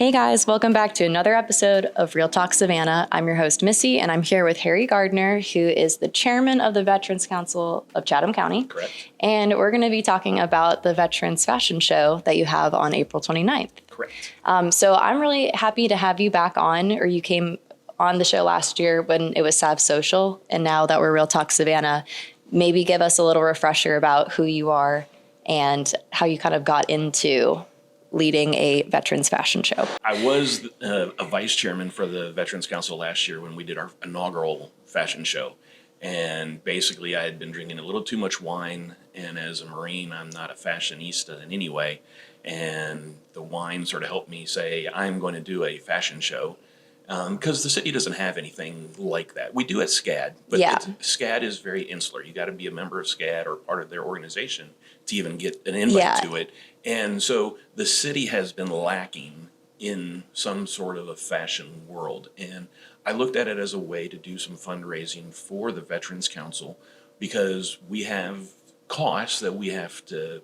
Hey guys, welcome back to another episode of Real Talk Savannah. I'm your host, Missy, and I'm here with Harry Gardner, who is the chairman of the Veterans Council of Chatham County. Correct. And we're going to be talking about the Veterans Fashion Show that you have on April 29th. Correct. So I'm really happy to have you back on, or you came on the show last year when it was Sav Social, and now that we're Real Talk Savannah, maybe give us a little refresher about who you are and how you kind of got into leading a veterans fashion show. I was a vice chairman for the Veterans Council last year when we did our inaugural fashion show. And basically, I had been drinking a little too much wine. And as a Marine, I'm not a fashionista in any way. And the wine sort of helped me say, I'm going to do a fashion show. Because the city doesn't have anything like that. We do at SCAD, but SCAD is very insular. You got to be a member of SCAD or part of their organization to even get an invite to it. And so the city has been lacking in some sort of a fashion world. And I looked at it as a way to do some fundraising for the Veterans Council because we have costs that we have to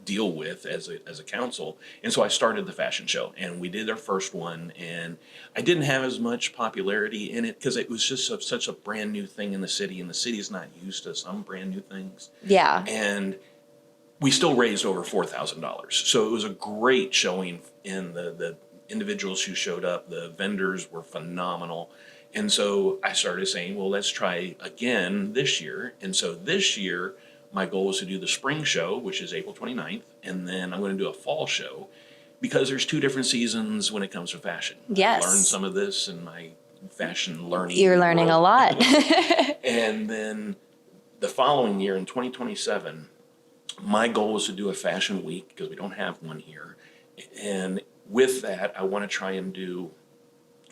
deal with as a council. And so I started the fashion show, and we did our first one, and I didn't have as much popularity in it because it was just such a brand new thing in the city, and the city's not used to some brand new things. Yeah. And we still raised over $4,000. So it was a great showing in the individuals who showed up. The vendors were phenomenal. And so I started saying, well, let's try again this year. And so this year, my goal was to do the spring show, which is April 29th, and then I'm going to do a fall show because there's two different seasons when it comes to fashion. Yes. I learned some of this in my fashion learning. You're learning a lot. And then the following year in 2027, my goal was to do a fashion week because we don't have one here. And with that, I want to try and do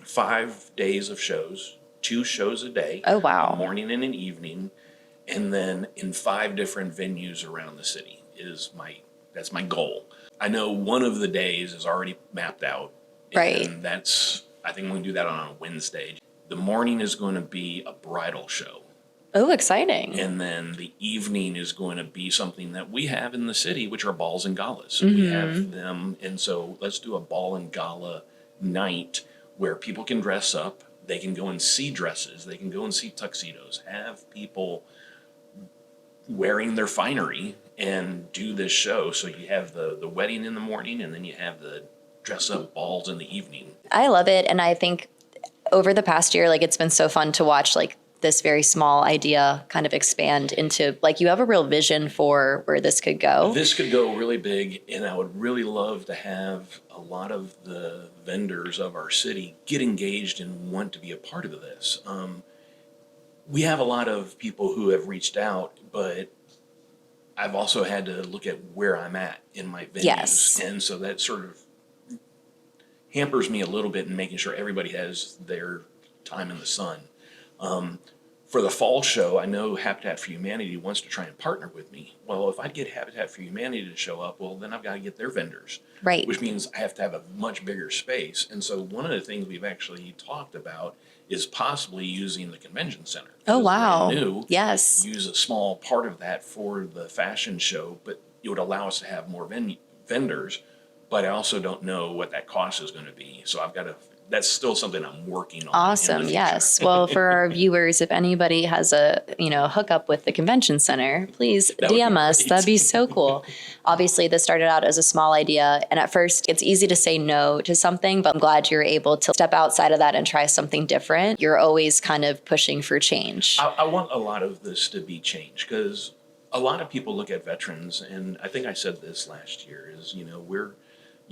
5 days of shows, 2 shows a day. Oh, wow. A morning and an evening. And then in 5 different venues around the city that's my goal. I know one of the days is already mapped out. Right. And I think I'm going to do that on a Wednesday. The morning is going to be a bridal show. Oh, exciting. And then the evening is going to be something that we have in the city, which are balls and galas. Mm-hmm. We have them. And so let's do a ball and gala night where people can dress up. They can go and see dresses. They can go and see tuxedos. Have people wearing their finery and do this show. So you have the wedding in the morning, and then you have the dress up balls in the evening. I love it. And I think over the past year, it's been so fun to watch this very small idea kind of expand into you have a real vision for where this could go. This could go really big, and I would really love to have a lot of the vendors of our city get engaged and want to be a part of this. We have a lot of people who have reached out, but I've also had to look at where I'm at in my venues. Yes. And so that sort of hampers me a little bit in making sure everybody has their time in the sun. For the fall show, I know Habitat for Humanity wants to try and partner with me. Well, if I get Habitat for Humanity to show up, well, then I've got to get their vendors. Right. Which means I have to have a much bigger space. And so one of the things we've actually talked about is possibly using the convention center. Oh, wow. Brand new. Yes. Use a small part of that for the fashion show, but it would allow us to have more vendors. But I also don't know what that cost is going to be. So that's still something I'm working on. Awesome. Yes. Well, for our viewers, if anybody has a, hookup with the convention center, please DM us. That'd be so cool. Obviously, this started out as a small idea. And at first, it's easy to say no to something, but I'm glad you're able to step outside of that and try something different. You're always kind of pushing for change. I want a lot of this to be changed because a lot of people look at veterans, and I think I said this last year, is,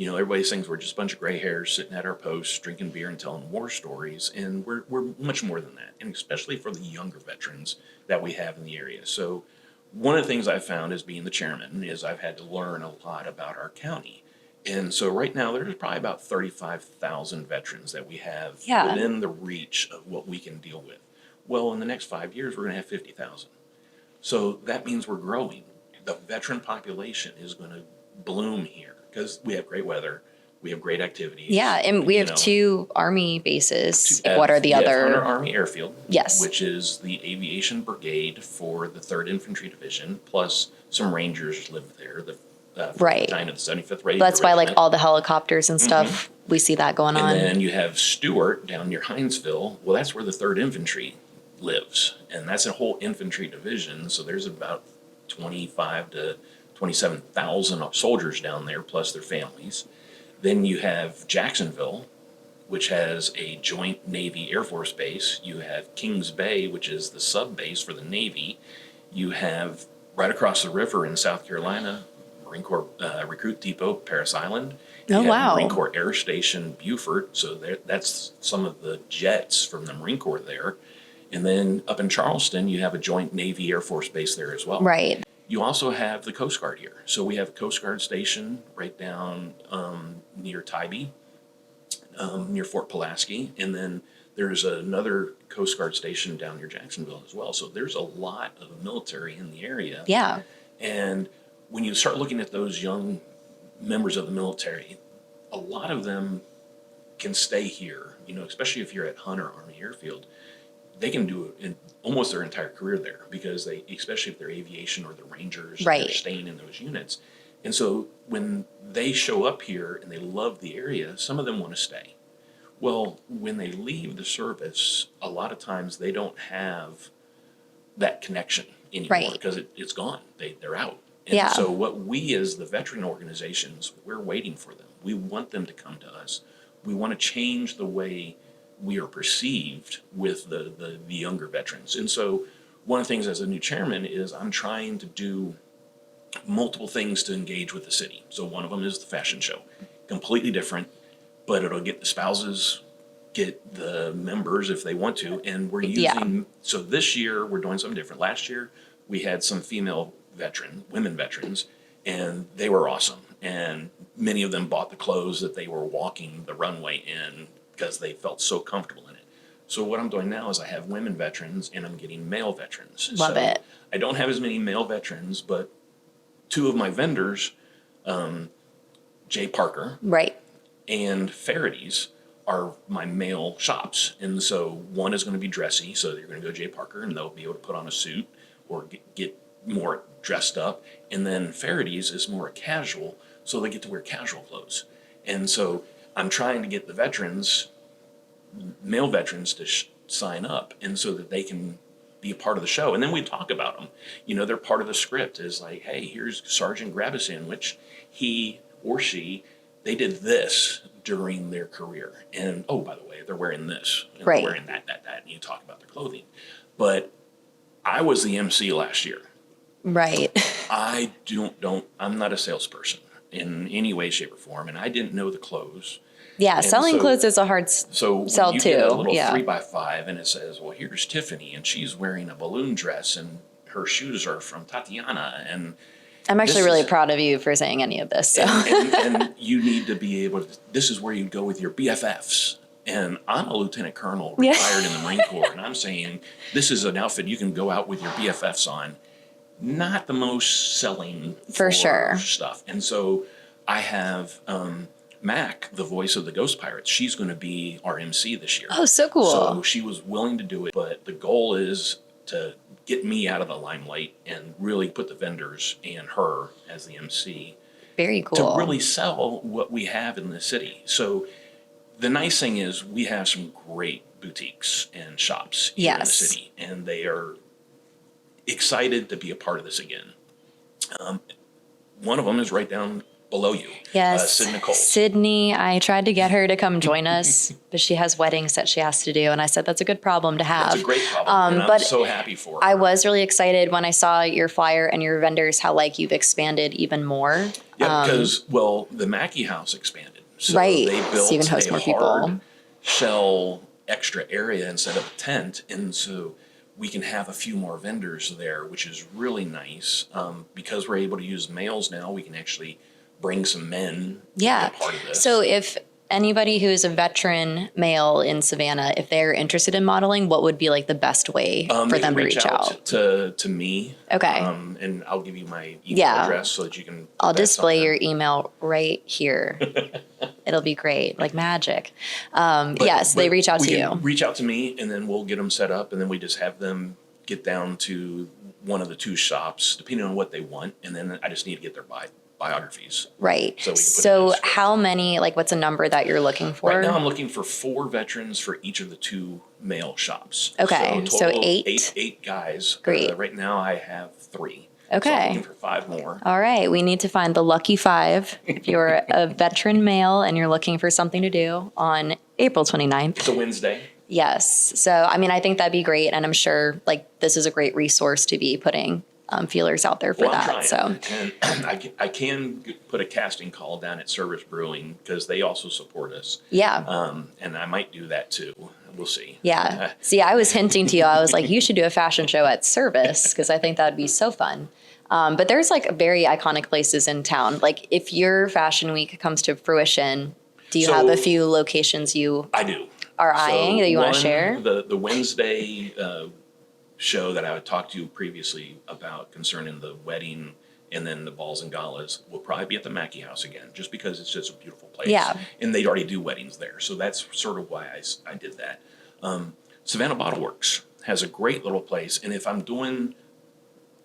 everybody thinks we're just a bunch of gray hairs sitting at our posts, drinking beer and telling war stories. And we're much more than that. And especially for the younger veterans that we have in the area. So one of the things I've found as being the chairman is I've had to learn a lot about our county. And so right now there's probably about 35,000 veterans that we have within the reach of what we can deal with. Well, in the next 5 years, we're going to have 50,000. So that means we're growing. The veteran population is going to bloom here. Because we have great weather, we have great activities. Yeah, and we have 2 Army bases. What are the other? Hunter Army Airfield. Yes. Which is the aviation brigade for the 3rd Infantry Division, plus some Rangers live there. The 9th and the 75th Regiment. That's why all the helicopters and stuff we see that going on. And then you have Stewart down near Hinesville. Well, that's where the 3rd Infantry lives. And that's a whole infantry division. So there's about 25 to 27,000 soldiers down there, plus their families. Then you have Jacksonville, which has a joint Navy Air Force base. You have Kings Bay, which is the sub base for the Navy. You have right across the river in South Carolina, Marine Corps Recruit Depot, Parris Island. You Oh, have wow. Marine Corps Air Station, Beaufort. So that's some of the jets from the Marine Corps there. And then up in Charleston, you have a joint Navy Air Force base there as well. Right. You also have the Coast Guard here. So we have a Coast Guard station right down near Tybee, near Fort Pulaski. And then there's another Coast Guard station down near Jacksonville as well. So there's a lot of military in the area. Yeah. And when you start looking at those young members of the military, a lot of them can stay here, especially if you're at Hunter Army Airfield. They can do it in almost their entire career there because especially if they're aviation or the Rangers, right. They're staying in those units. And so when they show up here and they love the area, some of them want to stay. Well, when they leave the service, a lot of times they don't have that connection anymore because it's gone. They're out. And so what we as the veteran organizations, we're waiting for them. We want them to come to us. We want to change the way we are perceived with the younger veterans. And so one of the things as a new chairman is I'm trying to do multiple things to engage with the city. So one of them is the fashion show. Completely different, but it'll get the spouses, get the members if they want to. And we're using, so this year we're doing something different. Last year we had some women veterans, and they were awesome. And many of them bought the clothes that they were walking the runway in because they felt so comfortable in it. So what I'm doing now is I have women veterans and I'm getting male veterans. Love it. I don't have as many male veterans, but 2 of my vendors, Jay Parker right. and Faraday's, are my male shops. And so one is going to be dressy, so you're going to go Jay Parker and they'll be able to put on a suit or get more dressed up. And then Faraday's is more casual, so they get to wear casual clothes. And so I'm trying to get the veterans, male veterans, to sign up, and so that they can be a part of the show. And then we talk about them. They're part of the script. Is like, hey, here's Sergeant Grab a Sandwich. He or she, they did this during their career. And, oh, by the way, they're wearing this. And right. They're wearing that. And you talk about their clothing. But I was the MC last year. Right. I'm not a salesperson in any way, shape, or form. And I didn't know the clothes. Yeah, and selling clothes is a hard sell you too. Get a little yeah. 3x5 and it says, well, here's Tiffany and she's wearing a balloon dress and her shoes are from Tatiana. And I'm actually really proud of you for saying any of this. So. And you need to be able to, this is where you go with your BFFs. And I'm a lieutenant colonel retired in the Marine Corps. And I'm saying, this is an outfit you can go out with your BFFs on. Not the most selling for sure stuff. And so I have Mac, the voice of the Ghost Pirates. She's going to be our MC this year. Oh, so cool. So she was willing to do it. But the goal is to get me out of the limelight and really put the vendors and her as the MC. Very cool. To really sell what we have in the city. So the nice thing is we have some great boutiques and shops here in the city. And they are excited to be a part of this again. One of them is right down below you. Yes. Sydney Cole. Sydney, I tried to get her to come join us, but she has weddings that she has to do. And I said, that's a good problem to have. That's a great problem. And I'm so happy for her. I was really excited when I saw your flyer and your vendors, how you've expanded even more. Yeah, because, the Mackey House expanded. So right. they built so you can host more people. hard shell extra area instead of a tent. And so we can have a few more vendors there, which is really nice. Because we're able to use males now, we can actually bring some men to be a part of this. So if anybody who is a veteran male in Savannah, if they're interested in modeling, what would be the best way for them to reach out? To me. Okay. And I'll give you my email address so that you can. I'll display your email right here. It'll be great, like magic. Yes, they reach out to you. Reach out to me, and then we'll get them set up, and then we just have them get down to one of the 2 shops, depending on what they want, and then I just need to get their biographies. Right. So we can put it in So a script. how many, like what's a number that you're looking for? Right now, I'm looking for 4 veterans for each of the 2 male shops. Okay, so total 8? 8 guys. Great. Right now, I have 3. So Okay. I'm looking for 5 more. All right. We need to find the lucky 5 if you're a veteran male and you're looking for something to do on April 29th. It's a Wednesday. Yes. So, I mean, I think that'd be great. And I'm sure like this is a great resource to be putting feelers out there for Well, that. I'm trying. So, and I can put a casting call down at Service Brewing because they also support us. Yeah. And I might do that too. We'll see. Yeah. See, I was hinting to you, I was like, you should do a fashion show at Service because I think that'd be so fun. But there's like very iconic places in town. Like if your fashion week comes to fruition, do you have a few locations I do. Are eyeing that you want to share? The Wednesday show that I would talk to you previously about concerning the wedding and then the balls and galas will probably be at the Mackey House again, just because it's just a beautiful place. Yeah. And they'd already do weddings there. So that's sort of why I did that. Savannah Bottle Works has a great little place. And if I'm doing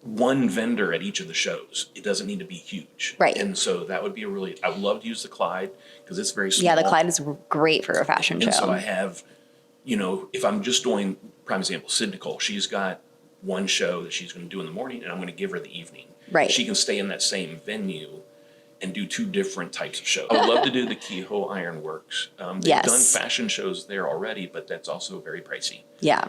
one vendor at each of the shows, it doesn't need to be huge. Right. And so that would be I would love to use the Clyde because it's very small. Yeah, the Clyde is great for a fashion show. And so I have, if I'm just doing, prime example, Sid Nicole, she's got one show that she's going to do in the morning and I'm going to give her the evening. Right. She can stay in that same venue and do 2 different types of shows. I would love to do the Kehoe Iron Works. They've Yes. done fashion shows there already, but that's also very pricey. Yeah.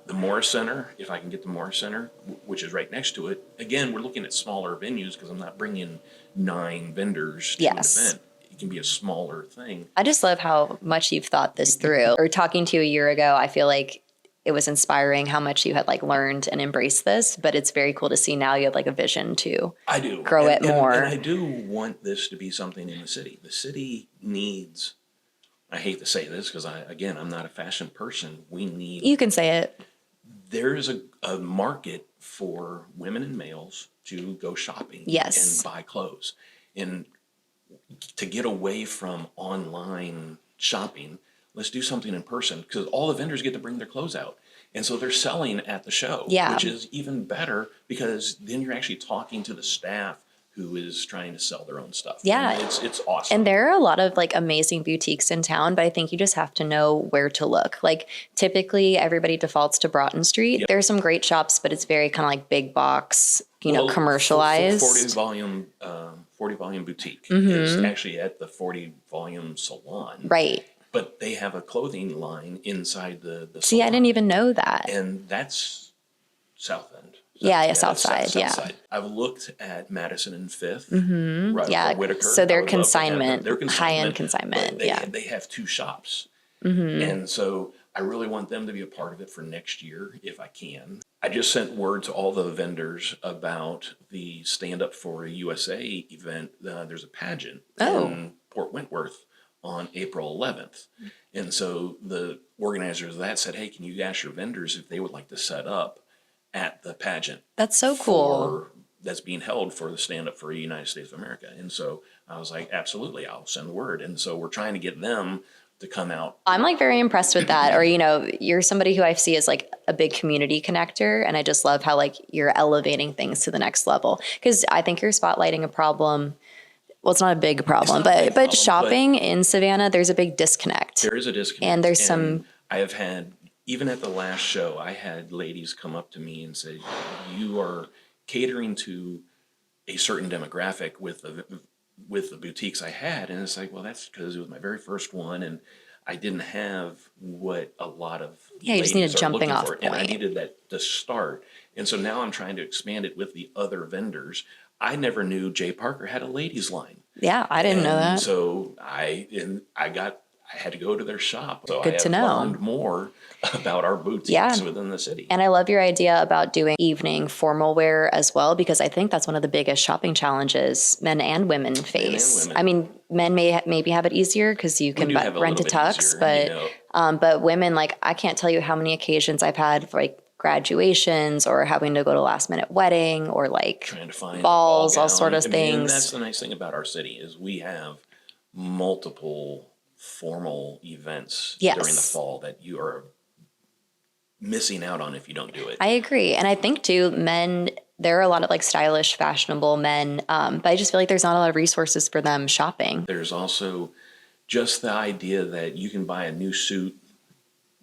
The Morris Center, if I can get the Morris Center, which is right next to it. Again, we're looking at smaller venues because I'm not bringing 9 vendors to Yes. an event. It can be a smaller thing. I just love how much you've thought this through. Or talking to you a year ago, I feel like it was inspiring how much you had like learned and embraced this, but it's very cool to see now you have like a vision to I do grow it more. And I do want this to be something in the city. The city needs, I hate to say this because I'm not a fashion person. You can say it. There is a market for women and males to go shopping Yes. and buy clothes. And to get away from online shopping, let's do something in person because all the vendors get to bring their clothes out. And so they're selling at the show, which is even better because then you're actually talking to the staff who is trying to sell their own stuff. Yeah. And it's awesome. And there are a lot of like amazing boutiques in town, but I think you just have to know where to look. Like typically everybody defaults to Broughton Street. Yep. There's some great shops, but it's very kind of like big box, commercialized. 40 volume boutique is actually at the 40 volume salon. Right. But they have a clothing line inside the See, salon. I didn't even know that. And that's South End. South side. I've looked at Madison and 5th. Right Yeah. Whitaker. So they're consignment, high-end consignment. They have 2 shops. And so I really want them to be a part of it for next year if I can. I just sent word to all the vendors about the Stand Up for USA event. There's a pageant in Port Wentworth on April 11th. And so the organizers of that said, hey, can you ask your vendors if they would like to set up at the pageant? That's so cool. That's being held for the Stand Up for the United States of America. And so I was like, absolutely, I'll send word. And so we're trying to get them to come out. I'm like very impressed with that. Or, you're somebody who I see as like a big community connector. And I just love how like you're elevating things to the next level. Because I think you're spotlighting a problem. Well, it's not a big problem, but shopping in Savannah, there's a big disconnect. There is a disconnect. And there's some. I have had, even at the last show, I had ladies come up to me and say, you are catering to a certain demographic with the boutiques I had. And it's like, well, that's because it was my very first one. And I didn't have what a lot of you just need a jumping off point. And I needed that to start. And so now I'm trying to expand it with the other vendors. I never knew Jay Parker had a ladies line. Yeah, I didn't know that. So I had to go to their shop. So Good to know. I learned more about our boutiques within the city. And I love your idea about doing evening formal wear as well, because I think that's one of the biggest shopping challenges men and women face. I mean, men maybe have it easier because you can rent a tux, but women, like I can't tell you how many occasions I've had for like graduations or having to go to a last minute wedding or like trying to find balls, all sort of things. And that's the nice thing about our city is we have multiple formal events during the fall that you are missing out on if you don't do it. I agree. And I think too, men there are a lot of like stylish, fashionable men, but I just feel like there's not a lot of resources for them shopping. There's also just the idea that you can buy a new suit.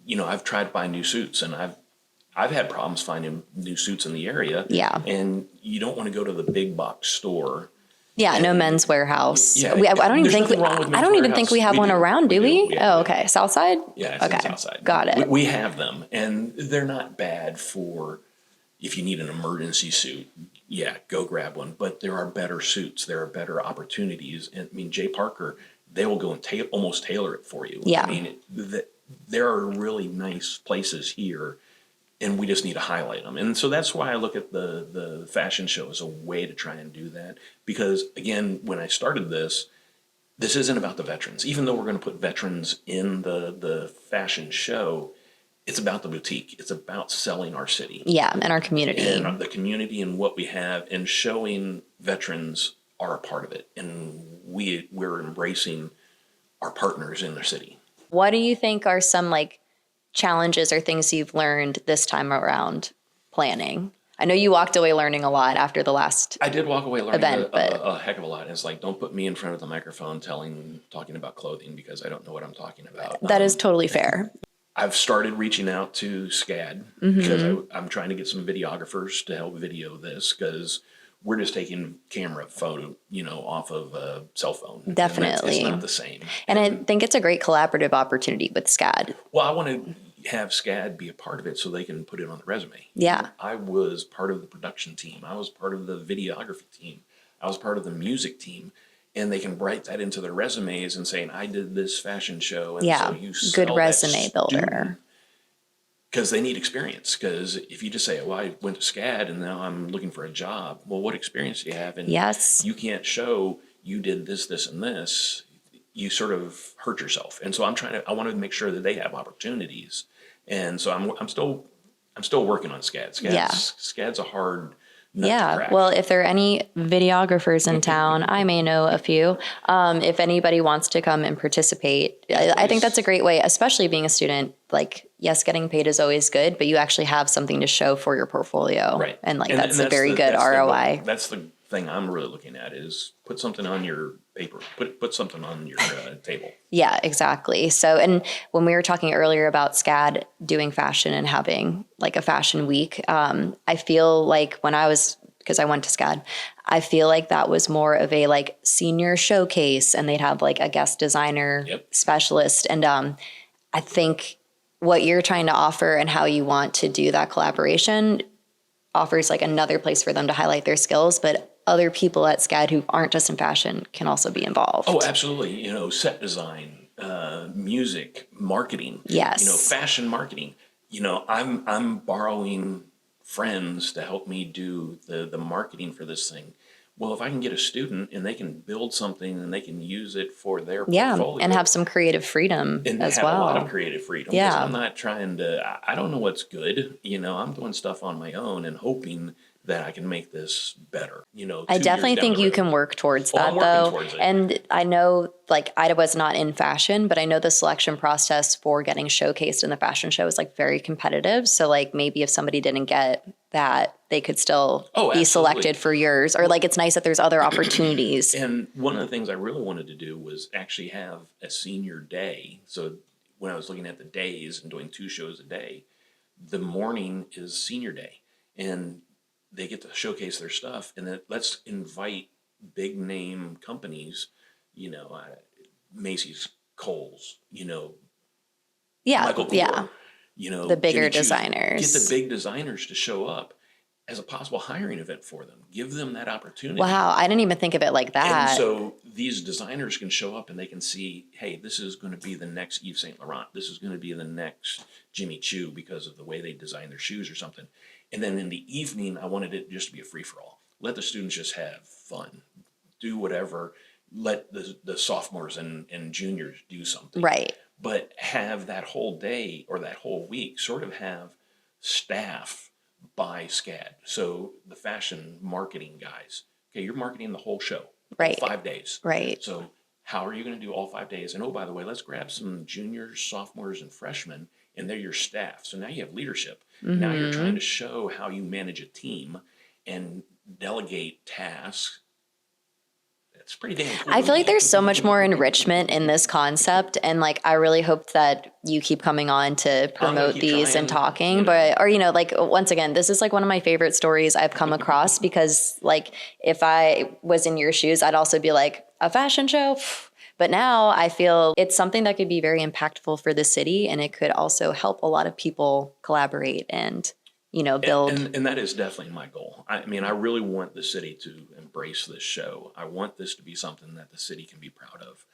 I've tried to buy new suits, and I've had problems finding new suits in the area. Yeah. And you don't want to go to the big box store. Yeah, no Men's Warehouse. Yeah, I don't even there's think nothing wrong with I Men's don't even Warehouse. think we have We one do. around, do We we? do. Yeah, Oh, we okay. Southside? Yeah, it's Okay. in Southside. Got it. We have them, and they're not bad for if you need an emergency suit. Yeah, go grab one. But there are better suits. There are better opportunities. And I mean, Jay Parker, they will go and almost tailor it for you. Yeah. I mean, there are really nice places here, and we just need to highlight them. And so that's why I look at the fashion show as a way to try and do that. Because again, when I started this isn't about the veterans. Even though we're going to put veterans in the fashion show, it's about the boutique. It's about selling our city. Yeah, and our community. And the community and what we have, and showing veterans are a part of it. And we're embracing our partners in their city. What do you think are some like challenges or things you've learned this time around planning? I know you walked away learning a lot after the last. I did walk away learning event, a heck of a lot. And it's like, don't put me in front of the microphone talking about clothing, because I don't know what I'm talking about. That is totally fair. I've started reaching out to SCAD because I'm trying to get some videographers to help video this, because we're just taking camera photo, off of a cell phone. Definitely. It's not the same. And I think it's a great collaborative opportunity with SCAD. Well, I want to have SCAD be a part of it so they can put it on the resume. Yeah. I was part of the production team. I was part of the videography team. I was part of the music team. And they can write that into their resumes and saying, I did this fashion show. And Yeah. so you sell Good resume builder. Because they need experience. Because if you just say, well, I went to SCAD and now I'm looking for a job. Well, what experience do you have? And Yes. you can't show you did this, this, and this. You sort of hurt yourself. And so I want to make sure that they have opportunities. And so I'm still working on SCAD. SCAD's a hard nut to crack. Well, if there are any videographers in town, I may know a few. If anybody wants to come and participate, I think that's a great way, especially being a student. Like, yes, getting paid is always good, but you actually have something to show for your portfolio. Right. And that's a very good ROI. That's the thing I'm really looking at, is put something on your paper, put something on your table. Yeah, exactly. So, and when we were talking earlier about SCAD doing fashion and having like a fashion week, I feel like because I went to SCAD, I feel like that was more of a like senior showcase, and they'd have like a guest designer specialist. And I think what you're trying to offer and how you want to do that collaboration offers like another place for them to highlight their skills, but other people at SCAD who aren't just in fashion can also be involved. Oh, absolutely. Set design, music, marketing. Yes. Fashion marketing. I'm borrowing friends to help me do the marketing for this thing. Well, if I can get a student and they can build something and they can use it for their portfolio. And have some creative freedom and as have well. a lot of creative freedom. Yeah. I'm not trying to, I don't know what's good. I'm doing stuff on my own and hoping that I can make this better. I definitely think you can work towards that, though. Towards it. And I know, like, I was not in fashion, but I know the selection process for getting showcased in the fashion show is like very competitive. So, like, maybe if somebody didn't get that, they could still be selected for yours. Or like, it's nice that there's other opportunities. And one of the things I really wanted to do was actually have a senior day. So when I was looking at the days and doing 2 shows a day, the morning is senior day. And they get to showcase their stuff, and then let's invite big name companies, Macy's, Kohl's, Michael Kors, the bigger Jimmy Choo. designers. Get the big designers to show up as a possible hiring event for them. Give them that opportunity. Wow, I didn't even think of it like that. And so these designers can show up and they can see, hey, this is going to be the next Yves Saint Laurent. This is going to be the next Jimmy Choo because of the way they design their shoes or something. And then in the evening, I wanted it just to be a free-for-all. Let the students just have fun. Do whatever. Let the sophomores and juniors do something. Right. But have that whole day or that whole week sort of have staff by SCAD. So the fashion marketing guys, okay, you're marketing the whole show. Right. 5 days. Right. So how are you going to do all 5 days? And oh, by the way, let's grab some juniors, sophomores, and freshmen, and they're your staff. So now you have leadership. Now you're trying to show how you manage a team. and delegate tasks, it's pretty damn cool. I feel like there's so much more enrichment in this concept. And like, I really hope that you keep coming on to promote these and talking, but, or, like, once again, this is like one of my favorite stories I've come across, because like, if I was in your shoes, I'd also be like, a fashion show. But now I feel it's something that could be very impactful for the city, and it could also help a lot of people collaborate and, build. And that is definitely my goal. I mean, I really want the city to embrace this show. I want this to be something that the city can be proud of.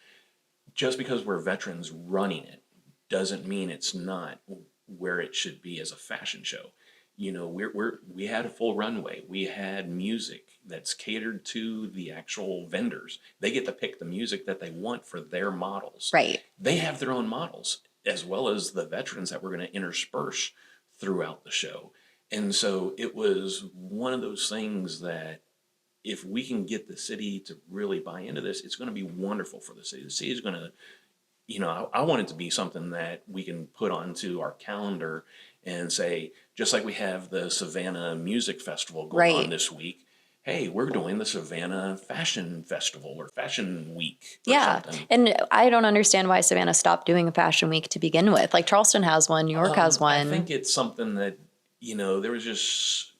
Just because we're veterans running it doesn't mean it's not where it should be as a fashion show. We had a full runway. We had music that's catered to the actual vendors. They get to pick the music that they want for their models. Right. They have their own models, as well as the veterans that we're going to intersperse throughout the show. And so it was one of those things that if we can get the city to really buy into this, it's going to be wonderful for the city. The city is going to, I want it to be something that we can put onto our calendar and say, just like we have the Savannah Music Festival going on this week, hey, we're doing the Savannah Fashion Festival or Fashion Week. Something. And I don't understand why Savannah stopped doing a fashion week to begin with. Like Charleston has one, New York has one. I think it's something that, there was just,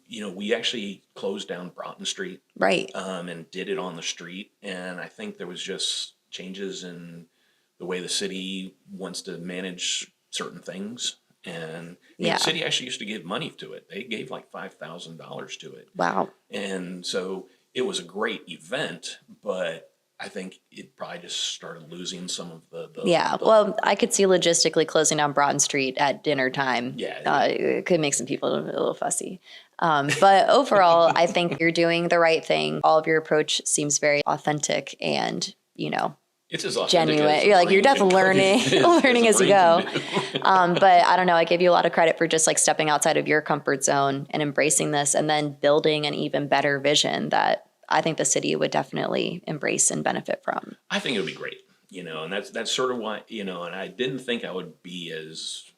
we actually closed down Broughton Street. Right. And did it on the street. And I think there was just changes in the way the city wants to manage certain things. And the city actually used to give money to it. They gave like $5,000 to it. Wow. And so it was a great event, but I think it probably just started losing some of the well, I could see logistically closing down Broughton Street at dinner time. Yeah. It could make some people a little fussy. But overall, I think you're doing the right thing. All of your approach seems very authentic and, it's as genuine. You're definitely learning as you go. But I don't know. I give you a lot of credit for just like stepping outside of your comfort zone and embracing this, and then building an even better vision that I think the city would definitely embrace and benefit from. I think it would be great, and that's sort of why, and I didn't think I would be as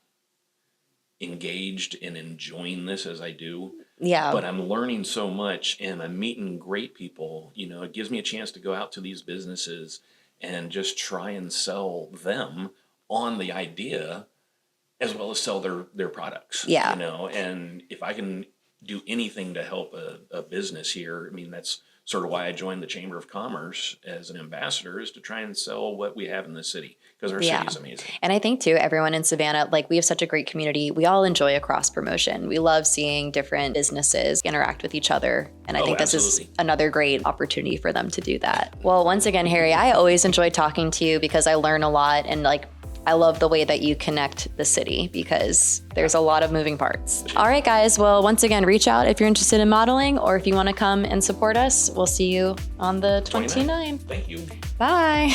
engaged in enjoying this as I do. Yeah. But I'm learning so much, and I'm meeting great people. It gives me a chance to go out to these businesses and just try and sell them on the idea as well as sell their products. Yeah. And if I can do anything to help a business here, I mean, that's sort of why I joined the Chamber of Commerce as an ambassador, is to try and sell what we have in the city, because our city is amazing. And I think too, everyone in Savannah, like we have such a great community. We all enjoy a cross promotion. We love seeing different businesses interact with each other. And I think this is another great opportunity for them to do that. Well, once again, Harry, I always enjoy talking to you because I learn a lot, and like, I love the way that you connect the city because there's a lot of moving parts. All right, guys. Well, once again, reach out if you're interested in modeling or if you want to come and support us. We'll see you on the 29th. Thank you. Bye.